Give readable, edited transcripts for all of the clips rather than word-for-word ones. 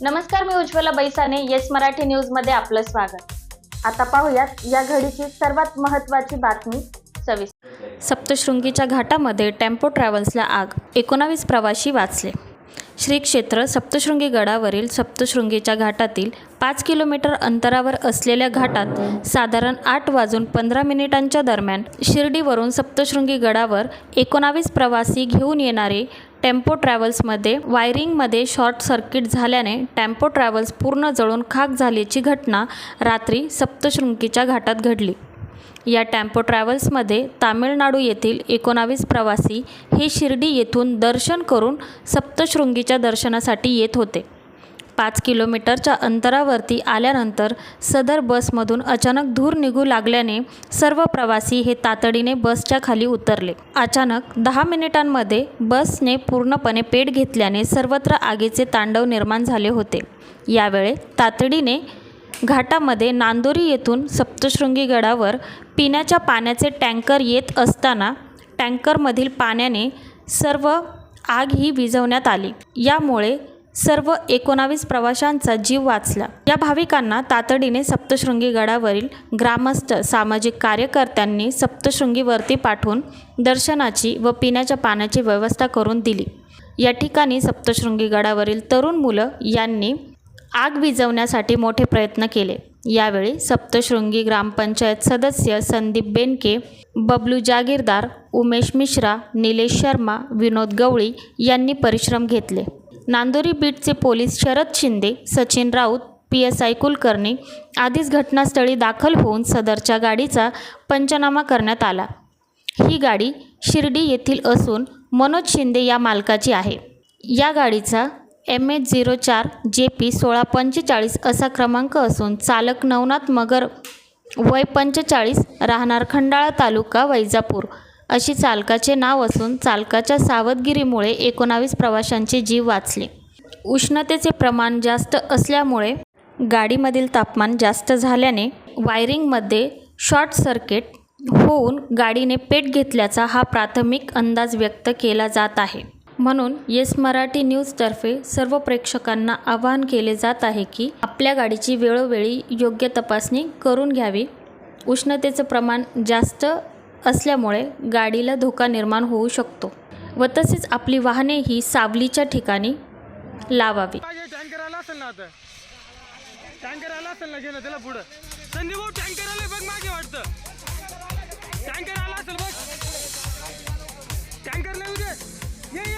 नमस्कार, मी Ujjwala बैसाने. Yes Marathi news मध्ये आपलं स्वागत. आता पाहूयात या घडीची सर्वात महत्त्वाची बातमी सविस्तर. सप्तशृंगीच्या घाटामध्ये टेम्पो ट्रॅव्हल्सला आग, 19 प्रवासी वाचले. श्री क्षेत्र सप्तशृंगी गडावरील सप्तशृंगीच्या घाटातील 5 किलोमीटर अंतरावर असलेल्या घाटात साधारण 8:15 दरम्यान शिर्डीवरून सप्तशृंगी गडावर 19 प्रवासी घेऊन येणारे टेम्पो ट्रॅव्हल्समध्ये वायरिंगमध्ये शॉर्ट सर्किट झाल्याने टेम्पो ट्रॅव्हल्स पूर्ण जळून खाक झाल्याची घटना रात्री सप्तशृंगीच्या घाटात घडली. या टेम्पो ट्रॅव्हल्समध्ये तामिळनाडू येथील 19 प्रवासी हे शिर्डी येथून दर्शन करून सप्तशृंगीच्या दर्शनासाठी येत होते. 5 किलोमीटरच्या अंतरावरती आल्यानंतर सदर बसमधून अचानक धूर निघू लागल्याने सर्व प्रवासी हे तातडीने बसच्या खाली उतरले. अचानक 10 मिनिटांमध्ये बसने पूर्णपणे पेट घेतल्याने सर्वत्र आगीचे तांडव निर्माण झाले होते. यावेळी तातडीने घाटामध्ये नांदोरी येथून सप्तशृंगी गडावर पिण्याच्या पाण्याचे टँकर येत असताना टँकरमधील पाण्याने सर्व आग ही विझवण्यात आली. यामुळे सर्व 19 प्रवाशांचा जीव वाचला. या भाविकांना तातडीने सप्तशृंगी गडावरील ग्रामस्थ सामाजिक कार्यकर्त्यांनी सप्तशृंगीवरती पाठवून दर्शनाची व पिण्याच्या पाण्याची व्यवस्था करून दिली. या ठिकाणी सप्तशृंगी गडावरील तरुण मुलं यांनी आग विझवण्यासाठी मोठे प्रयत्न केले. यावेळी सप्तशृंगी ग्रामपंचायत सदस्य संदीप बेनके, बबलू जागीरदार, उमेश मिश्रा, निलेश शर्मा, विनोद गवळी यांनी परिश्रम घेतले. नांदोरी बीटचे पोलीस शरद शिंदे, सचिन राऊत, PSI कुलकर्णी आधीच घटनास्थळी दाखल होऊन सदरच्या गाडीचा पंचनामा करण्यात आला. ही गाडी शिर्डी येथील असून मनोज शिंदे या मालकाची आहे. या गाडीचा MH04 JP 1645 असा क्रमांक असून चालक नवनाथ मगर, वय 45, राहणार खंडाळा तालुका वैजापूर अशी चालकाचे नाव असून चालकाच्या सावधगिरीमुळे 19 प्रवाशांचे जीव वाचले. उष्णतेचे प्रमाण जास्त असल्यामुळे गाडीमधील तापमान जास्त झाल्याने वायरिंगमध्ये शॉर्ट सर्किट होऊन गाडीने पेट घेतल्याचा हा प्राथमिक अंदाज व्यक्त केला जात आहे. म्हणून येस मराठी न्यूजतर्फे सर्व प्रेक्षकांना आवाहन केले जात आहे की आपल्या गाडीची वेळोवेळी योग्य तपासणी करून घ्यावी. उष्णतेचं प्रमाण जास्त असल्यामुळे गाडीला धोका निर्माण होऊ शकतो व तसेच आपली वाहने ही सावलीच्या ठिकाणी लावावी. टँकर आला असेल ना गेलं त्याला पुढं संदीप भाऊ टँकर आले बघ मागे वाटतं टँकर आला असेल बघ टँकर नाही उद्या ये ये ये ये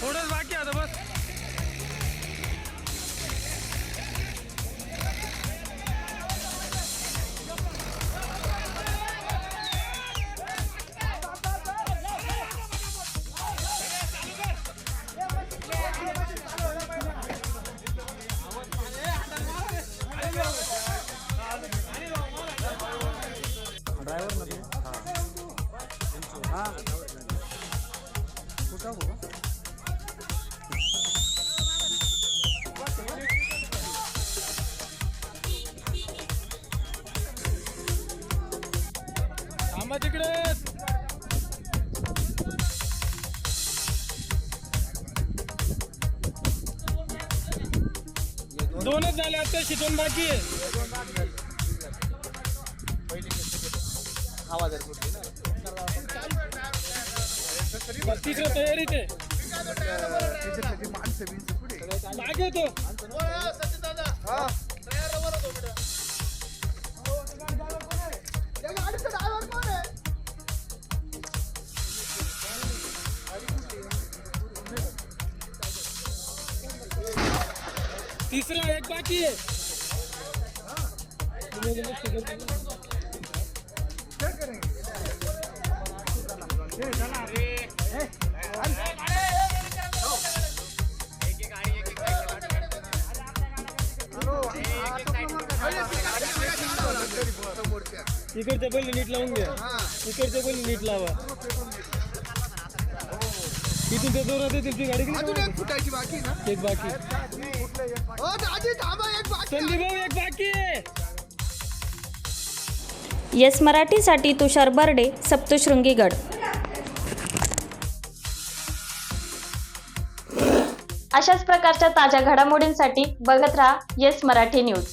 थोडंच बाकी आता बस तिकडे दोनच झाले आता शिकून बाकी आहे. तिकडे तयारीत आहे मागे तो तीसरा एक बाकी है. इकडचे पहिले नीट लावून घ्या. इकडचे पहिले नीट लावा. इथून ते जोरात येतील ती गाडी एक फुटायची बाकी ना. एक बाकी संदीप भाऊ एक बाकी आहे. येस मराठीसाठी तुषार बर्डे, सप्तशृंगी गड. अशाच प्रकारच्या ताज्या घडामोडींसाठी बघत राहा येस मराठी न्यूज.